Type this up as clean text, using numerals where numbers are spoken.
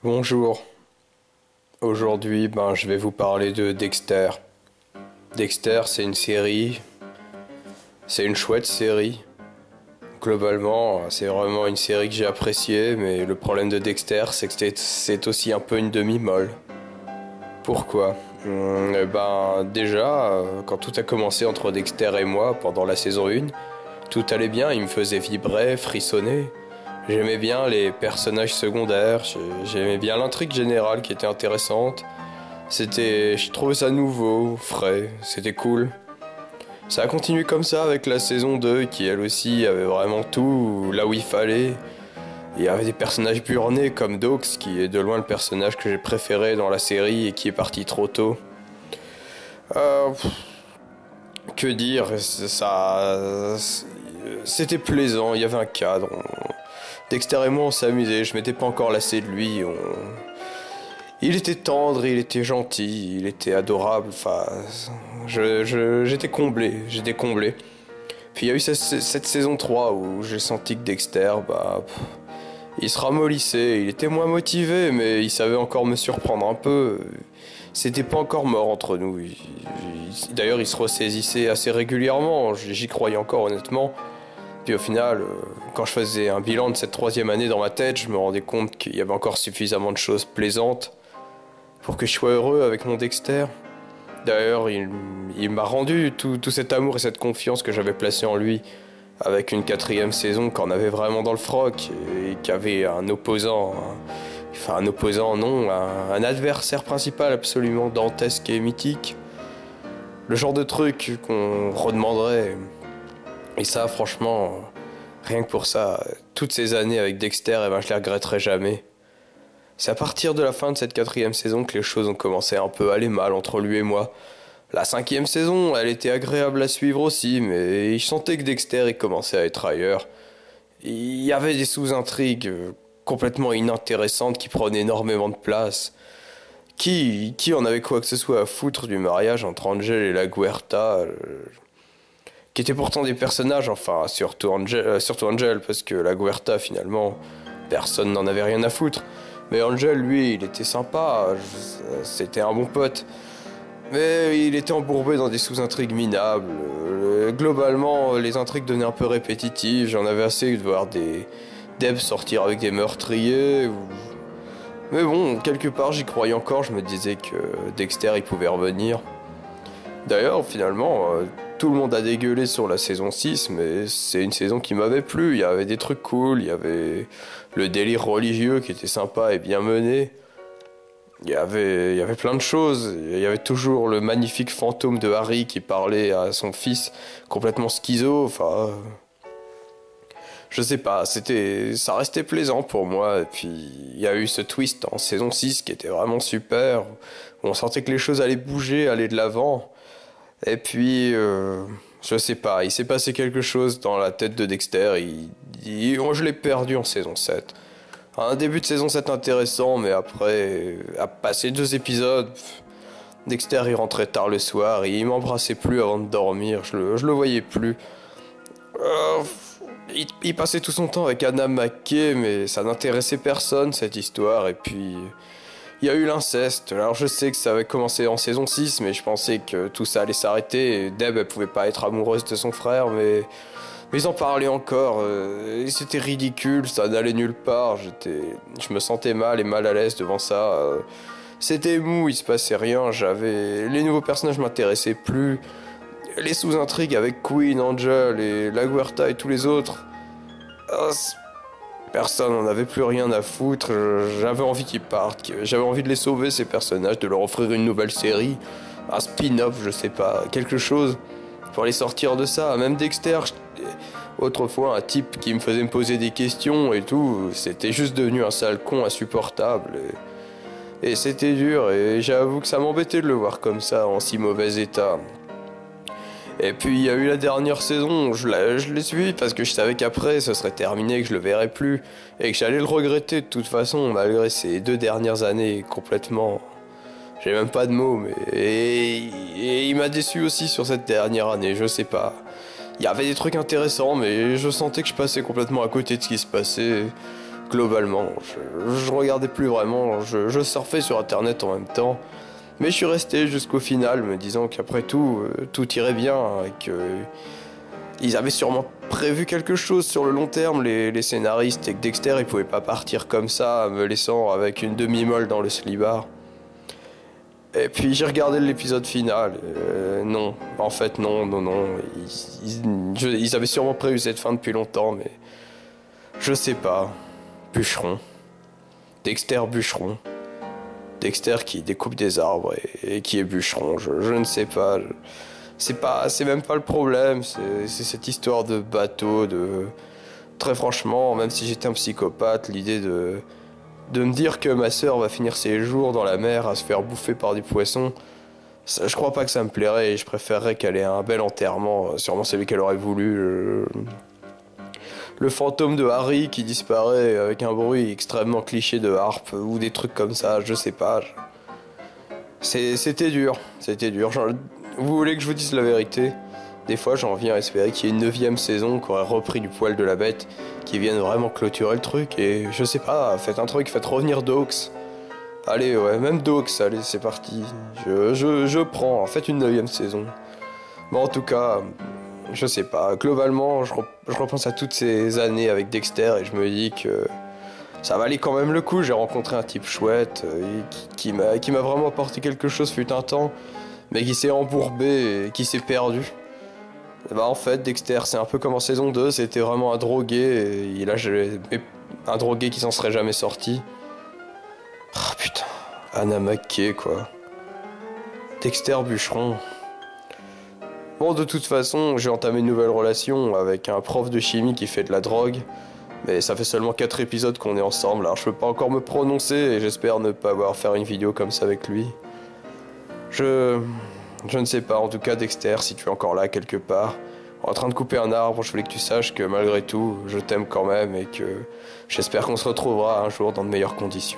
Bonjour, aujourd'hui je vais vous parler de Dexter. Dexter, c'est une série, c'est une chouette série. Globalement, c'est vraiment une série que j'ai appréciée, mais le problème de Dexter, c'est que c'est aussi un peu une demi-molle. Pourquoi? Déjà, quand tout a commencé entre Dexter et moi pendant la saison 1, tout allait bien, il me faisait vibrer, frissonner. J'aimais bien les personnages secondaires, j'aimais bien l'intrigue générale qui était intéressante. Je trouvais ça nouveau, frais, c'était cool. Ça a continué comme ça avec la saison 2 qui elle aussi avait vraiment tout là où il fallait. Il y avait des personnages burnés comme Dox qui est de loin le personnage que j'ai préféré dans la série et qui est parti trop tôt. Euh, que dire, c'était plaisant, il y avait un cadre. Dexter et moi on s'amusait, je m'étais pas encore lassé de lui. Il était tendre, il était gentil, il était adorable, j'étais comblé. Puis il y a eu cette saison 3 où j'ai senti que Dexter, il se ramollissait, il était moins motivé, mais il savait encore me surprendre un peu. C'était pas encore mort entre nous. D'ailleurs, il se ressaisissait assez régulièrement, j'y croyais encore honnêtement. Puis au final, quand je faisais un bilan de cette troisième année dans ma tête, je me rendais compte qu'il y avait encore suffisamment de choses plaisantes pour que je sois heureux avec mon Dexter. D'ailleurs, il m'a rendu tout cet amour et cette confiance que j'avais placé en lui avec une quatrième saison qu'on avait vraiment dans le froc et qu'avait un opposant, un adversaire principal absolument dantesque et mythique. Le genre de truc qu'on redemanderait. Et ça, franchement, rien que pour ça, toutes ces années avec Dexter, je les regretterai jamais. C'est à partir de la fin de cette quatrième saison que les choses ont commencé un peu à aller mal entre lui et moi. La cinquième saison, elle était agréable à suivre aussi, mais je sentais que Dexter il commençait à être ailleurs. Il y avait des sous-intrigues complètement inintéressantes qui prenaient énormément de place. Qui en avait quoi que ce soit à foutre du mariage entre Angel et la Guerta qui étaient pourtant des personnages, surtout Angel, parce que la Guerta, finalement, personne n'en avait rien à foutre. Mais Angel, lui, il était sympa, c'était un bon pote. Mais il était embourbé dans des sous-intrigues minables. Globalement, les intrigues devenaient un peu répétitives, j'en avais assez de voir des Debs sortir avec des meurtriers. Mais bon, quelque part, j'y croyais encore, je me disais que Dexter, il pouvait revenir. D'ailleurs, finalement, tout le monde a dégueulé sur la saison 6, mais c'est une saison qui m'avait plu. Il y avait des trucs cool, il y avait le délire religieux qui était sympa et bien mené. Il y avait plein de choses. Il y avait toujours le magnifique fantôme de Harry qui parlait à son fils complètement schizo. Je sais pas, ça restait plaisant pour moi. Et puis, il y a eu ce twist en saison 6 qui était vraiment super. Où on sentait que les choses allaient bouger, aller de l'avant. Et puis, je sais pas, il s'est passé quelque chose dans la tête de Dexter. Je l'ai perdu en saison 7. Un début de saison 7 intéressant, mais après, à passer 2 épisodes, Dexter il rentrait tard le soir, et il m'embrassait plus avant de dormir, je le voyais plus. Il passait tout son temps avec Anna McKay, mais ça n'intéressait personne cette histoire, et puis... Il y a eu l'inceste, alors je sais que ça avait commencé en saison 6, mais je pensais que tout ça allait s'arrêter. Deb, elle pouvait pas être amoureuse de son frère, mais ils en parlaient encore. Et c'était ridicule, ça n'allait nulle part. Je me sentais mal et mal à l'aise devant ça. C'était mou, il se passait rien. Les nouveaux personnages m'intéressaient plus. Les sous-intrigues avec Queen, Angel et La Guerta et tous les autres. Personne n'en avait plus rien à foutre, j'avais envie qu'ils partent, j'avais envie de les sauver ces personnages, de leur offrir une nouvelle série, un spin-off, je sais pas, quelque chose, pour les sortir de ça. Même Dexter, autrefois un type qui me faisait me poser des questions et tout, c'était juste devenu un sale con insupportable. Et c'était dur, et j'avoue que ça m'embêtait de le voir comme ça, en si mauvais état. Et puis il y a eu la dernière saison, je l'ai suivi parce que je savais qu'après ce serait terminé, que je le verrais plus et que j'allais le regretter de toute façon malgré ces 2 dernières années complètement... J'ai même pas de mots, mais... Et il m'a déçu aussi sur cette dernière année, je sais pas. Il y avait des trucs intéressants, mais je sentais que je passais complètement à côté de ce qui se passait. globalement. Je regardais plus vraiment, je surfais sur internet en même temps. Mais je suis resté jusqu'au final, me disant qu'après tout, tout irait bien et que ils avaient sûrement prévu quelque chose sur le long terme, les scénaristes, et que Dexter, il pouvait pas partir comme ça, me laissant avec une demi-molle dans le slibard. Et puis j'ai regardé l'épisode final. Non, en fait non. Ils avaient sûrement prévu cette fin depuis longtemps, mais je sais pas. Bûcheron. Dexter bûcheron. Dexter qui découpe des arbres et qui est bûcheron. Je ne sais pas. C'est même pas le problème. C'est cette histoire de bateau. Très franchement, même si j'étais un psychopathe, l'idée de me dire que ma sœur va finir ses jours dans la mer à se faire bouffer par des poissons, ça, je crois pas que ça me plairait et je préférerais qu'elle ait un bel enterrement, sûrement celui qu'elle aurait voulu. Le fantôme de Harry qui disparaît avec un bruit extrêmement cliché de harpe ou des trucs comme ça, je sais pas. C'était dur. Vous voulez que je vous dise la vérité? Des fois, j'en viens à espérer qu'il y ait une 9e saison qui aurait repris du poil de la bête, qui vienne vraiment clôturer le truc. Et je sais pas, faites un truc, faites revenir Dawes. Allez, ouais, même Dawes, allez, c'est parti. Je prends, faites une 9e saison. Bon, en tout cas, je sais pas. Globalement, je repense à toutes ces années avec Dexter et je me dis que ça valait quand même le coup. J'ai rencontré un type chouette qui m'a vraiment apporté quelque chose fut un temps, mais qui s'est embourbé et qui s'est perdu. Et bah en fait, Dexter, c'est un peu comme en saison 2, c'était vraiment un drogué, et là, un drogué qui s'en serait jamais sorti. Ah putain, Anna McKay, quoi. Dexter bûcheron. Bon, de toute façon, j'ai entamé une nouvelle relation avec un prof de chimie qui fait de la drogue, mais ça fait seulement 4 épisodes qu'on est ensemble, alors je peux pas encore me prononcer, et j'espère ne pas avoir à faire une vidéo comme ça avec lui. Je ne sais pas, en tout cas Dexter, si tu es encore là quelque part, en train de couper un arbre, je voulais que tu saches que malgré tout, je t'aime quand même et que j'espère qu'on se retrouvera un jour dans de meilleures conditions.